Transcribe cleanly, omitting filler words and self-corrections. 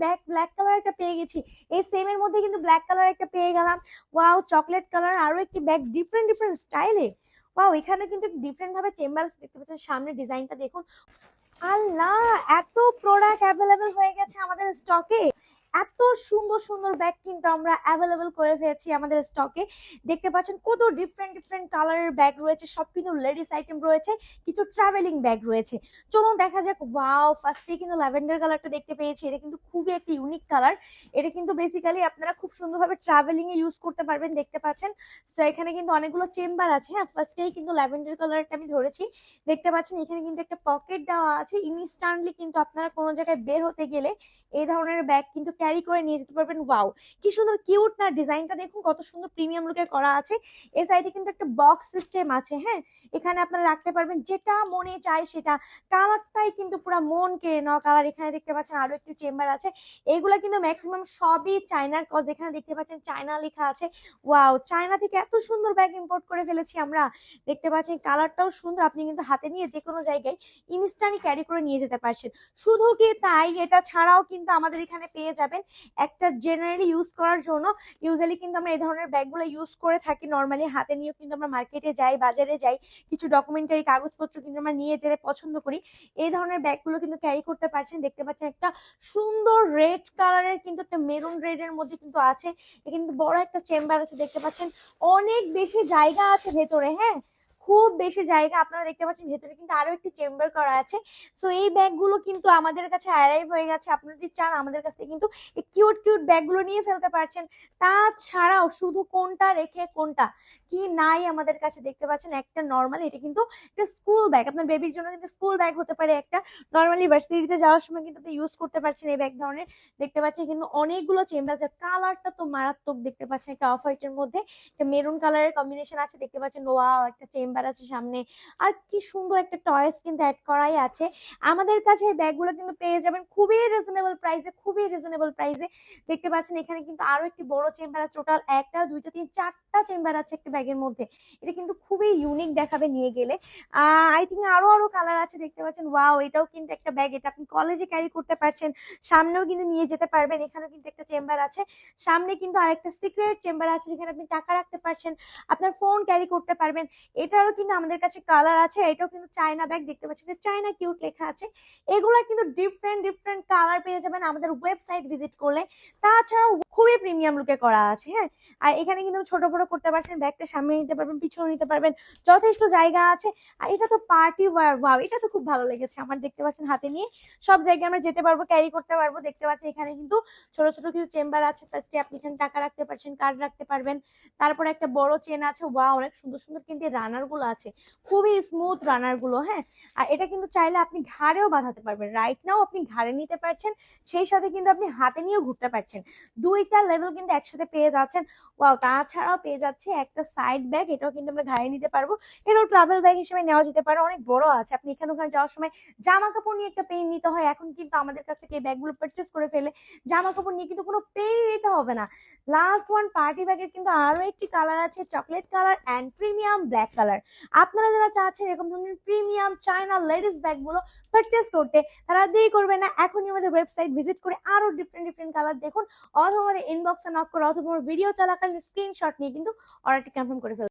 Bag black colour একটা পেয়ে গেছি, এই সেম এর মধ্যে কিন্তু ব্ল্যাক কালার একটা পেয়ে গেলাম। ওয়াও, চকলেট কালার আরো একটি ব্যাগ ডিফারেন্ট ডিফারেন্ট স্টাইলে। ওয়াও, এখানে কিন্তু ডিফারেন্ট ভাবে চেম্বার দেখতে পাচ্ছেন, সামনে ডিজাইনটা দেখুন। আল্লাহ, এত প্রোডাক্ট অ্যাভেলেবেল হয়ে গেছে আমাদের স্টকে। এত সুন্দর সুন্দর ব্যাগ কিন্তু আমরা অ্যাভেলেবেল করে ফেলেছি আমাদের স্টকে। দেখতে পাচ্ছেন কত ডিফারেন্ট ডিফারেন্ট কালারের ব্যাগ রয়েছে, সব কিন্তু লেডিস আইটেম রয়েছে, কিছু ট্রাভেলিং ব্যাগ রয়েছে। চলুন দেখা যাক। ওয়াও, ফার্স্টে কিন্তু ল্যাভেন্ডার কালারটা দেখতে পেয়েছি, এটা কিন্তু খুবই একটা ইউনিক কালার। এটা কিন্তু বেসিক্যালি আপনারা খুব সুন্দরভাবে ট্রাভেলিং এ ইউজ করতে পারবেন, দেখতে পাচ্ছেন। সো এখানে কিন্তু অনেকগুলো চেম্বার আছে। হ্যাঁ, ফার্স্টেই কিন্তু ল্যাভেন্ডার কালারটা আমি ধরেছি, দেখতে পাচ্ছেন এখানে কিন্তু একটা পকেট দেওয়া আছে। ইনস্ট্যান্টলি কিন্তু আপনারা কোনো জায়গায় বের হতে গেলে এই ধরনের ব্যাগ কিন্তু ক্যারি করে নিয়ে যেতে পারবেন। ওয়াও, কি সুন্দর কিউট না, ডিজাইনটা দেখুন কত সুন্দর প্রিমিয়াম লুকে করা আছে। এই সাইডে কিন্তু একটা বক্স সিস্টেম আছে। হ্যাঁ, এখানে আপনারা রাখতে পারবেন যেটা মনে চায় সেটা। কালারটাই কিন্তু পুরো মন কেড়ে নেওয়া কালার। এখানে দেখতে পাচ্ছেন আরো একটি চেম্বার আছে। এগুলা কিন্তু ম্যাক্সিমাম সবই চায়নার, কজ এখানে দেখতে পাচ্ছেন চায়না লেখা আছে। ওয়াও, চায়না থেকে এত সুন্দর ব্যাগ ইম্পোর্ট করে ফেলেছি আমরা। দেখতে পাচ্ছেন কালারটাও সুন্দর, আপনি কিন্তু হাতে নিয়ে যে কোনো জায়গায় ইনস্ট্যান্টলি ক্যারি করে নিয়ে যেতে পারছেন। শুধু কি তাই, এটা ছাড়াও কিন্তু আমাদের এখানে পেয়ে যাবেন একটা জেনারেলি ইউজ করার জন্য। ইউজুয়ালি কিন্তু আমরা এই ধরনের ব্যাগগুলো ইউজ করে থাকি নর্মালি, হাতে নিয়েও কিন্তু আমরা মার্কেটে যাই, বাজারে যাই, কিছু ডকুমেন্টারি কাগজপত্র কিন্তু আমরা নিয়ে যেতে পছন্দ করি। এই ধরনের ব্যাগগুলো কিন্তু ক্যারি করতে পারছেন। দেখতে পাচ্ছেন একটা সুন্দর রেড কালারের, কিন্তু একটা মেরুন রেড এর মধ্যে কিন্তু আছে। এখানে কিন্তু বড় একটা চেম্বার আছে, দেখতে পাচ্ছেন অনেক বেশি জায়গা আছে ভেতরে। হ্যাঁ, খুব বেশি জায়গা। আপনারা দেখতে পাচ্ছেন ভেতরে কিন্তু আরো একটি চেম্বার করা আছে। সো এই ব্যাগগুলো কিন্তু আমাদের কাছে অ্যারাইভ হয়ে গেছে। আপনারা যদি চান আমাদের কাছ থেকে কিন্তু এই কিউট কিউট ব্যাগগুলো নিয়ে ফেলতে পারছেন। তাছাড়াও শুধু কোনটা রেখে কোনটা কি নাই আমাদের কাছে, দেখতে পাচ্ছেন একটা নর্মাল, এটা কিন্তু একটা স্কুল ব্যাগ, আপনার বেবির জন্য কিন্তু স্কুল ব্যাগ হতে পারে একটা। নর্মালি ভার্সিটিতে যাওয়ার সময় কিন্তু আপনি ইউজ করতে পারছেন এই ব্যাগ ধরনের। দেখতে পাচ্ছেন কিন্তু অনেকগুলো চেম্বার আছে। কালারটা তো মারাত্মক, দেখতে পাচ্ছেন একটা অফ হোয়াইটের মধ্যে একটা মেরুন কালারের কম্বিনেশন আছে। দেখতে পাচ্ছেন ওয়াও, একটা চেম্বার আছে সামনে। আর কি সুন্দর একটা টয়েস কিন্তু অ্যাড করাই আছে। আমাদের কাছে এই ব্যাগগুলো কিন্তু পেয়ে যাবেন খুবই রিজনেবল প্রাইসে, খুবই রিজনেবল প্রাইসে। দেখতে পাচ্ছেন এখানে কিন্তু আরো একটি বড় চেম্বার আছে। টোটাল একটা দুইটা তিন চারটা চেম্বার আছে একটা ব্যাগের মধ্যে। এটা কিন্তু খুবই ইউনিক দেখাবে নিয়ে গেলে। আই থিঙ্ক আরো আরো কালার আছে। দেখতে পাচ্ছেন ওয়াও, এটাও কিন্তু একটা ব্যাগ, এটা আপনি কলেজে ক্যারি করতে পারছেন, সামনেও কিন্তু নিয়ে যেতে পারবেন। এখানেও কিন্তু একটা চেম্বার আছে, সামনে কিন্তু আরেকটা সিক্রেট চেম্বার আছে যেখানে আপনি টাকা রাখতে পারছেন, আপনার ফোন ক্যারি করতে পারবেন। এটারও কিন্তু আমাদের কাছে কালার আছে। এটাও কিন্তু চায়না ব্যাগ, দেখতে পাচ্ছেন চায়না কিউট লেখা আছে। এগুলা কিন্তু ডিফারেন্ট ডিফারেন্ট কালার পেয়ে যাবেন আমাদের ওয়েবসাইট ভিজিট করলে। তাছাড়াও খুবই প্রিমিয়াম লুকে করা আছে। হ্যাঁ, আর এখানে কিন্তু ছোট বড় করতে পারছেন, ব্যাগটা সামনে নিতে পারবেন, পিছনে নিতে পারবেন, যথেষ্ট জায়গা আছে। আর এটা তো পার্টি ওয়্যার। ওয়াও, এটা তো খুব ভালো লেগেছে আমার। দেখতে পাচ্ছেন হাতে নিয়ে সব জায়গায় আমরা যেতে পারবো, ক্যারি করতে পারবো। দেখতে পাচ্ছেন এখানে কিন্তু ছোট ছোট কিছু চেম্বার আছে। ফার্স্টে আপনি এখানে টাকা রাখতে পারছেন, কার্ড রাখতে পারবেন। তারপরে একটা বড় চেন আছে। ওয়াও, অনেক সুন্দর সুন্দর কিন্তু রানার গুলো আছে, খুবই স্মুথ রানার গুলো। হ্যাঁ, আর এটা কিন্তু চাইলে আপনি ঘাড়েও বাঁধাতে পারবেন। রাইট নাও আপনি ঘাড়ে নিতে পারছেন, সেই সাথে কিন্তু আপনি হাতে নিয়েও ঘুরতে পারছেন। দুইটা লেভেল কিন্তু একসাথে পেয়ে যাচ্ছেন। ওয়াও, তাছাড়াও পেয়ে যাচ্ছে একটা সাইড ব্যাগ, এটাও কিন্তু আমরা ঘাড়ে নিতে পারবো। এটাও ট্রাভেল ব্যাগ হিসেবে নেওয়া যেতে পারে, অনেক বড় আছে। আপনি এখানে ওখানে যাওয়ার সময় জামা কাপড় নিয়ে একটা পেন নিতে হয়, এখন কিন্তু আমাদের কাছ থেকে এই ব্যাগগুলো পারচেস করে ফেলে জামা কাপড় নিয়ে কিন্তু কোনো পেন নিতে হবে না। লাস্ট ওয়ান পার্টি ব্যাগের কিন্তু আরো একটি কালার আছে, chocolate colour and premium black colour. আপনারা যারা চাচ্ছেন এরকম ধরনের প্রিমিয়াম চায়না লেডিস ব্যাগ গুলো পারচেস করতে, তারা দেরি করবে না, এখনই আমাদের ওয়েবসাইট ভিজিট করে আরো ডিফারেন্ট ডিফারেন্ট কালার দেখুন, অথবা আমাদের ইনবক্সে নক করে, অথবা ভিডিও চলাকালীন স্ক্রিনশট নিয়ে কিন্তু অর্ডারটি কনফার্ম করে ফেলুন।